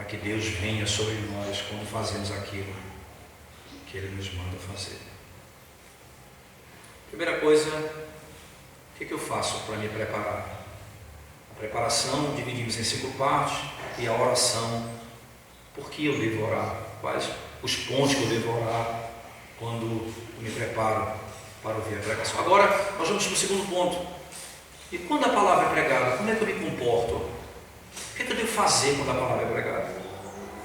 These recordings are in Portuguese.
para que Deus venha sobre nós quando fazemos aquilo que Ele nos manda fazer. Primeira coisa, o que eu faço para me preparar? A preparação dividimos em 5 partes, e a oração, por que eu devo orar? Quais os pontos que eu devo orar quando me preparo para ouvir a pregação? Agora, nós vamos para o segundo ponto. E quando a palavra é pregada, como é que eu me comporto? O que eu devo fazer quando a palavra é pregada?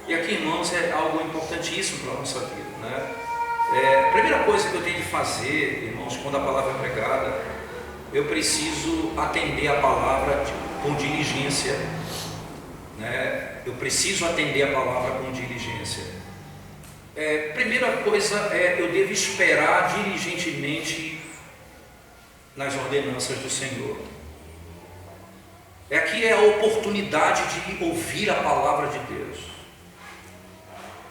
E aqui, irmãos, é algo importantíssimo para a nossa vida, né? A primeira coisa que eu tenho de fazer, irmãos, quando a palavra é pregada, eu preciso atender a palavra com diligência, né? Eu preciso atender a palavra com diligência. Primeira coisa eu devo esperar diligentemente nas ordenanças do Senhor. Aqui é a oportunidade de ouvir a palavra de Deus.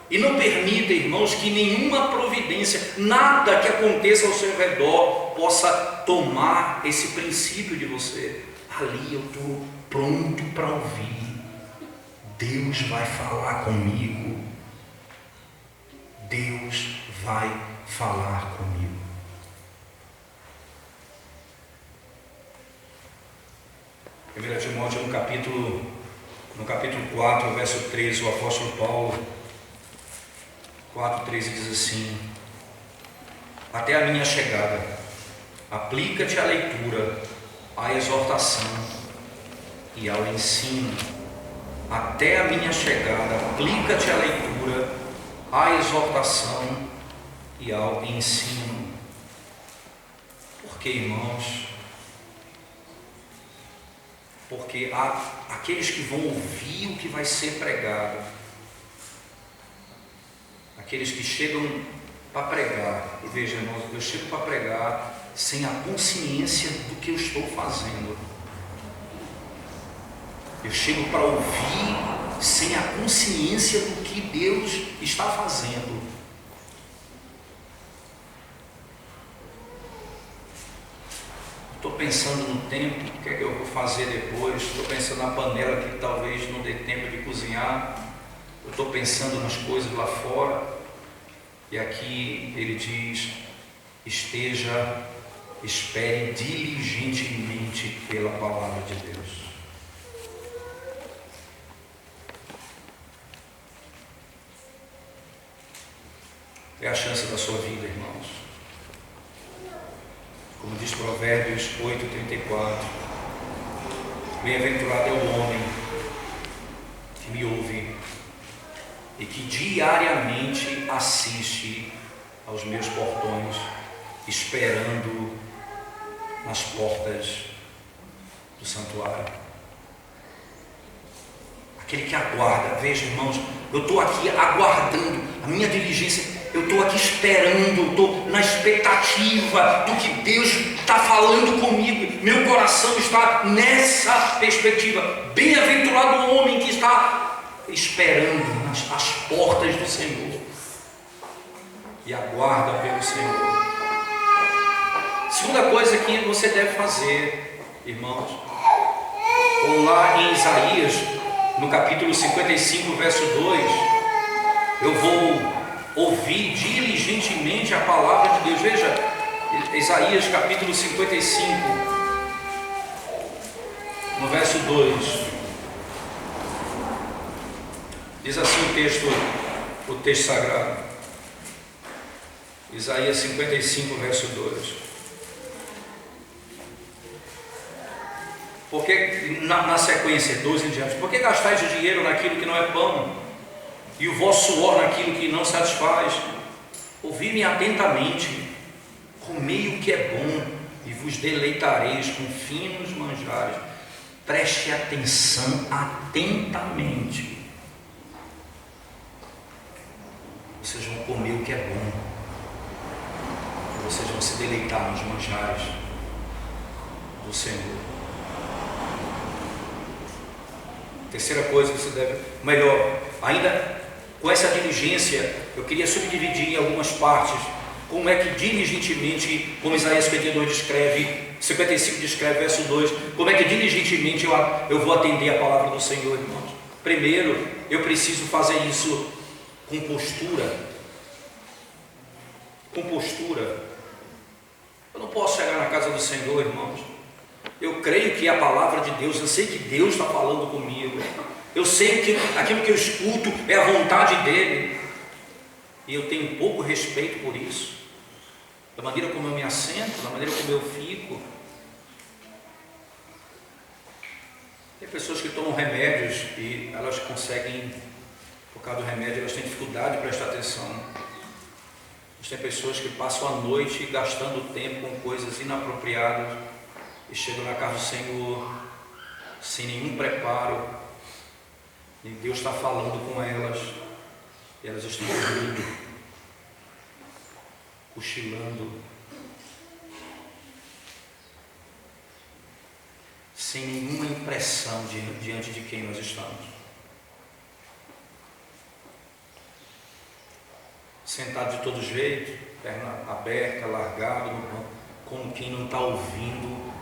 E não permita, irmãos, que nenhuma providência, nada que aconteça ao seu redor possa tomar esse princípio de você. Ali eu estou pronto para ouvir. Deus vai falar comigo. Deus vai falar comigo. Primeira Timóteo, no capítulo 4, verso 13, o apóstolo Paulo, 4:13 diz assim: até a minha chegada, aplica-te à leitura, à exortação e ao ensino. Até a minha chegada, aplica-te à leitura, à exortação e ao ensino. Por que, irmãos? Porque há aqueles que vão ouvir o que vai ser pregado, aqueles que chegam para pregar. E veja, irmãos, eu chego para pregar sem a consciência do que eu estou fazendo. Eu chego para ouvir sem a consciência do que Deus está fazendo. Estou pensando no tempo, o que é que eu vou fazer depois. Estou pensando na panela que talvez não dê tempo de cozinhar. Eu estou pensando nas coisas lá fora. E aqui ele diz: espere diligentemente pela palavra de Deus. É a chance da sua vida, irmãos. Como diz Provérbios 8:34, bem-aventurado é o homem que me ouve e que diariamente assiste aos meus portões, esperando nas portas do santuário. Aquele que aguarda. Veja, irmãos, eu estou aqui aguardando, a minha diligência, eu estou aqui esperando, estou na expectativa do que Deus está falando comigo. Meu coração está nessa perspectiva. Bem-aventurado o homem que está esperando as portas do Senhor e aguarda pelo Senhor. Segunda coisa que você deve fazer, irmãos, ou lá em Isaías, no capítulo 55, verso 2, eu vou ouvir diligentemente a palavra de Deus. Veja, Isaías capítulo 55, no verso 2, diz assim o texto sagrado. Isaías 55, verso 2. Porque na sequência 2 em diante, por que gastais o dinheiro naquilo que não é pão, e o vosso suor naquilo que não satisfaz? Ouvi-me atentamente, comei o que é bom, e vos deleitareis com finos manjares. Preste atenção atentamente. Vocês vão comer o que é bom, vocês vão se deleitar nos manjares do Senhor. Terceira coisa que você deve, melhor, ainda com essa diligência, eu queria subdividir em algumas partes, como é que diligentemente, como Isaías 52 descreve, 55 descreve, verso 2, como é que diligentemente eu vou atender a palavra do Senhor, irmãos. Primeiro, eu preciso fazer isso com postura. Com postura. Eu não posso chegar na casa do Senhor, irmãos. Eu creio que é a palavra de Deus, eu sei que Deus está falando comigo. Eu sei que aquilo que eu escuto é a vontade dEle. E eu tenho pouco respeito por isso. Da maneira como eu me assento, da maneira como eu fico. Tem pessoas que tomam remédios e elas conseguem, por causa do remédio, elas têm dificuldade de prestar atenção. Mas tem pessoas que passam a noite gastando tempo com coisas inapropriadas e chegam na casa do Senhor sem nenhum preparo. E Deus está falando com elas e elas estão dormindo, cochilando, sem nenhuma impressão diante de quem nós estamos. Sentado de todo jeito, perna aberta, largado no banco, como quem não está ouvindo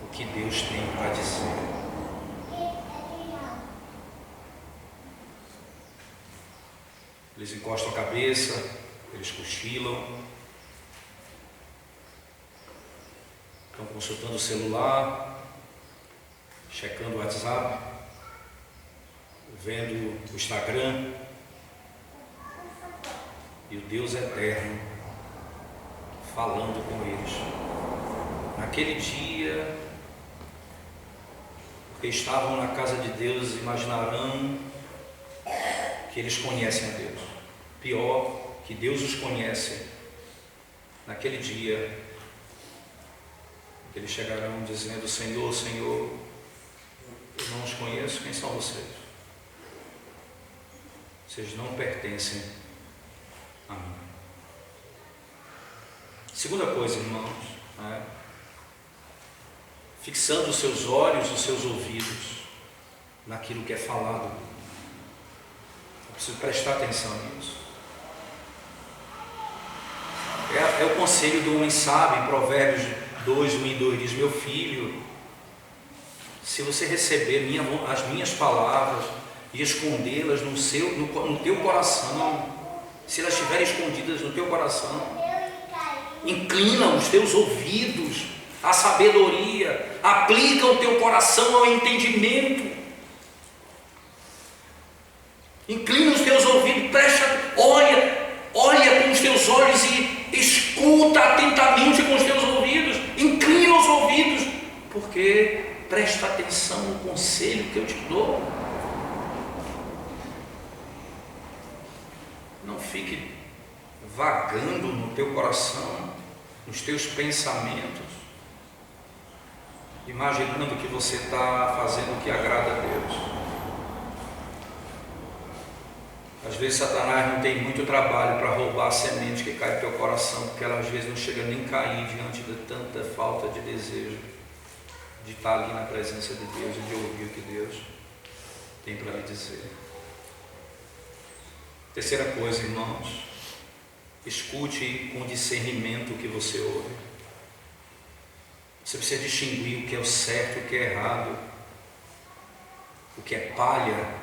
o que Deus tem para dizer. Eles encostam a cabeça, eles cochilam, estão consultando o celular, checando o WhatsApp, vendo o Instagram, e o Deus eterno falando com eles. Naquele dia, porque estavam na casa de Deus, imaginarão que eles conhecem a Deus. Pior, que Deus os conhece. Naquele dia, eles chegarão dizendo: Senhor, Senhor, eu não os conheço, quem são vocês? Vocês não pertencem a mim. Segunda coisa, irmãos, fixando os seus olhos, os seus ouvidos naquilo que é falado. Eu preciso prestar atenção nisso. É o conselho do homem sábio, em Provérbios 2, 1 e 2, diz: meu filho, se você receber as minhas palavras e escondê-las no teu coração, se elas estiverem escondidas no teu coração, inclina os teus ouvidos à sabedoria, aplica o teu coração ao entendimento, inclina os teus ouvidos, olha com os teus olhos e escuta atentamente com os teus ouvidos, inclina os ouvidos, porque presta atenção no conselho que eu te dou. Não fique vagando no teu coração, nos teus pensamentos, imaginando que você está fazendo o que agrada a Deus. Às vezes Satanás não tem muito trabalho para roubar a semente que cai no teu coração, porque ela às vezes não chega nem a cair diante de tanta falta de desejo de estar ali na presença de Deus e de ouvir o que Deus tem para lhe dizer. Terceira coisa, irmãos, escute com discernimento o que você ouve. Você precisa distinguir o que é o certo e o que é errado, o que é palha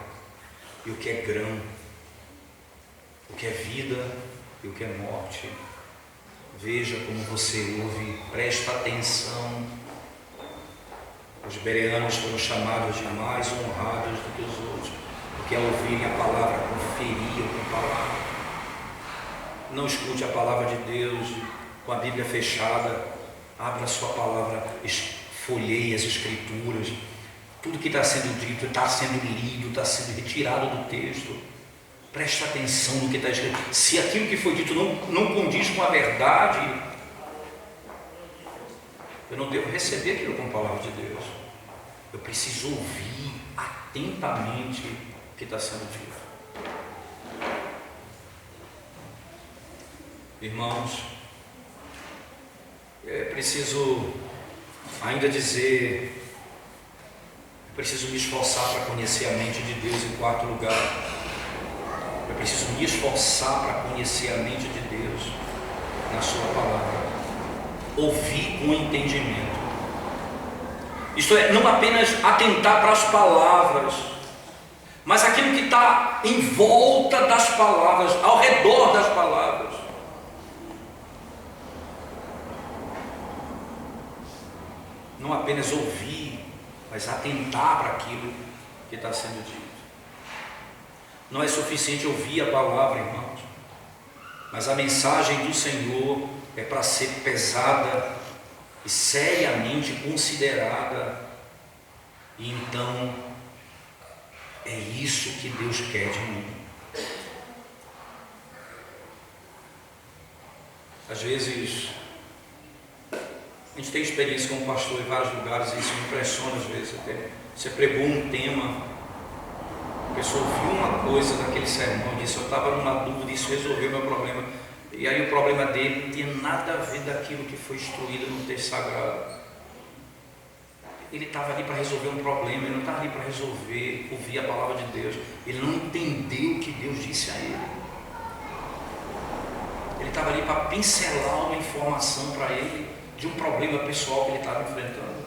e o que é grão, o que é vida e o que é morte. Veja como você ouve, presta atenção. Os bereanos foram chamados de mais honrados do que os outros, porque ao ouvirem a palavra, conferiam com a palavra. Não escute a palavra de Deus com a Bíblia fechada. Abra a sua palavra, folheie as Escrituras. Tudo que está sendo dito, está sendo lido, está sendo retirado do texto. Preste atenção no que está escrito. Se aquilo que foi dito não condiz com a verdade, eu não devo receber aquilo como palavra de Deus. Eu preciso ouvir atentamente o que está sendo dito. Irmãos, é preciso ainda dizer, eu preciso me esforçar para conhecer a mente de Deus. Em quarto lugar, eu preciso me esforçar para conhecer a mente de Deus na sua palavra. Ouvir com entendimento. Isto é, não apenas atentar para as palavras, mas aquilo que está em volta das palavras, ao redor das palavras. Não apenas ouvir, mas atentar para aquilo que está sendo dito. Não é suficiente ouvir a palavra, irmãos, mas a mensagem do Senhor é para ser pesada e seriamente considerada. E então é isso que Deus quer de mim. Às vezes a gente tem experiência como pastor em vários lugares, e isso me impressiona às vezes. Até você pregou um tema, a pessoa viu uma coisa daquele sermão e disse: eu estava numa dúvida, isso resolveu meu problema. E aí o problema dele não tinha nada a ver daquilo que foi instruído no texto sagrado. Ele estava ali para resolver um problema, ele não estava ali para resolver, ouvir a palavra de Deus. Ele não entendeu o que Deus disse a ele. Ele estava ali para pincelar uma informação para ele de um problema pessoal que ele estava enfrentando.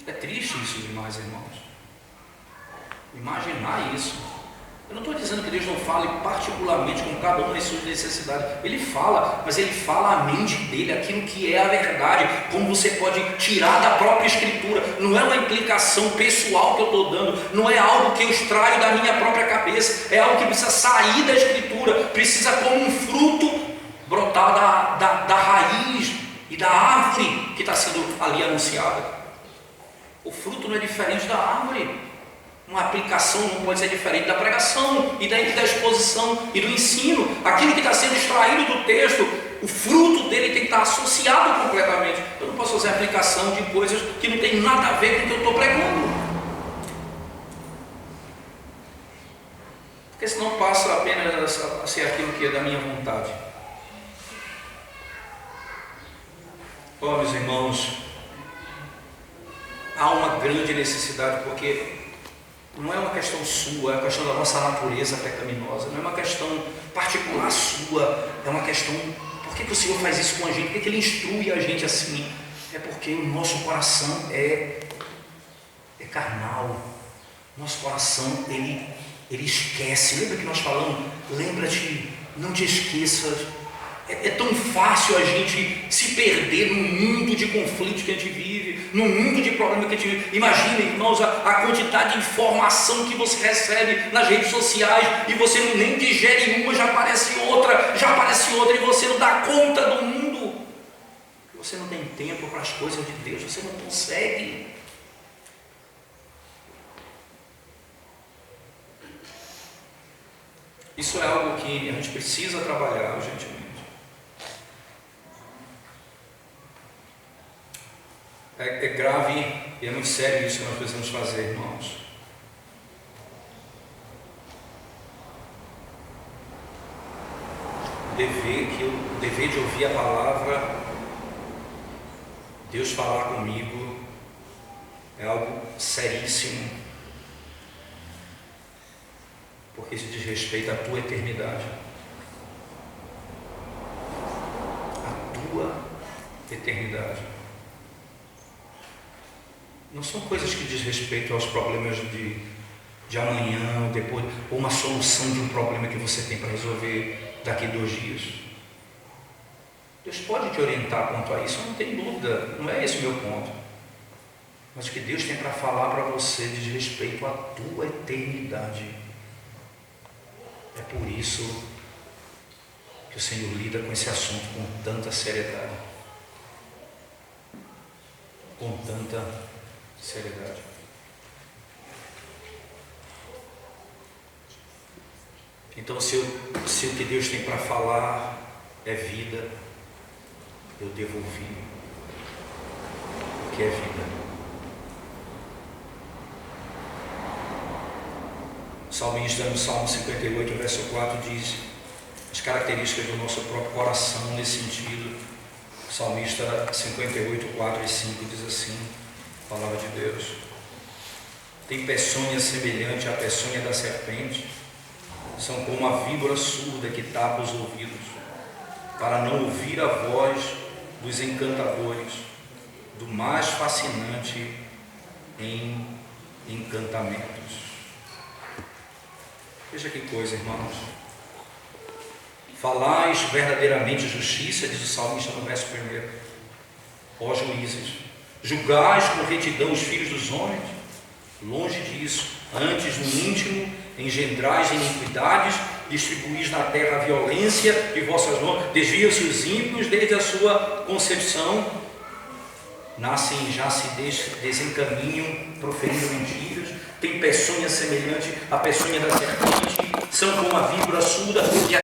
É triste isso demais, irmãos. Imaginar isso. Eu não estou dizendo que Deus não fale particularmente com cada um das suas necessidades. Ele fala, mas Ele fala a mente dele, aquilo que é a verdade, como você pode tirar da própria Escritura. Não é uma implicação pessoal que eu estou dando, não é algo que eu extraio da minha própria cabeça, é algo que precisa sair da Escritura, precisa como um fruto brotar da raiz e da árvore que está sendo ali anunciada. O fruto não é diferente da árvore. Uma aplicação não pode ser diferente da pregação e da exposição e do ensino. Aquilo que está sendo extraído do texto, o fruto dele tem que estar associado completamente. Eu não posso fazer aplicação de coisas que não tem nada a ver com o que eu estou pregando, porque senão passa apenas a ser aquilo que é da minha vontade. Oh, meus irmãos, há uma grande necessidade, porque não é uma questão sua, é uma questão da nossa natureza pecaminosa, não é uma questão particular sua, é uma questão, por que o Senhor faz isso com a gente? Por que Ele instrui a gente assim? É porque o nosso coração é carnal, nosso coração ele esquece. Lembra que nós falamos? Lembra-te, não te esqueças. É tão fácil a gente se perder no mundo de conflito que a gente vive, no mundo de problema que a gente vive. Imagina, irmãos, a quantidade de informação que você recebe nas redes sociais, e você nem digere uma, já aparece outra, e você não dá conta do mundo. Você não tem tempo para as coisas de Deus, você não consegue. Isso é algo que a gente precisa trabalhar urgentemente. É grave e é muito sério isso que nós precisamos fazer, irmãos. O dever de ouvir a palavra, Deus falar comigo, é algo seríssimo, porque isso diz respeito à tua eternidade. A tua eternidade. Não são coisas que diz respeito aos problemas de amanhã, depois, ou uma solução de um problema que você tem para resolver daqui a 2 dias. Deus pode te orientar quanto a isso, não tem dúvida, não é esse o meu ponto. Mas o que Deus tem para falar para você diz respeito à tua eternidade. É por isso que o Senhor lida com esse assunto com tanta seriedade. Com tanta seriedade. Então, se o que Deus tem para falar é vida, eu devo ouvir o que é vida. O salmista, no Salmo 58, verso 4, diz as características do nosso próprio coração nesse sentido. O salmista 58, 4 e 5 diz assim, a palavra de Deus: tem peçonha semelhante à peçonha da serpente, são como a víbora surda que tapa os ouvidos, para não ouvir a voz dos encantadores, do mais fascinante em encantamentos. Veja que coisa, irmãos. Falais verdadeiramente justiça, diz o salmista no verso 1. Ó juízes, julgais com retidão os filhos dos homens? Longe disso, antes no íntimo engendrais iniquidades, distribuís na terra a violência de vossas mãos, desviam-se os ímpios desde a sua concepção, nascem e já se desencaminham, proferindo mentiras, têm peçonha semelhante à peçonha da serpente, são como a víbora surda e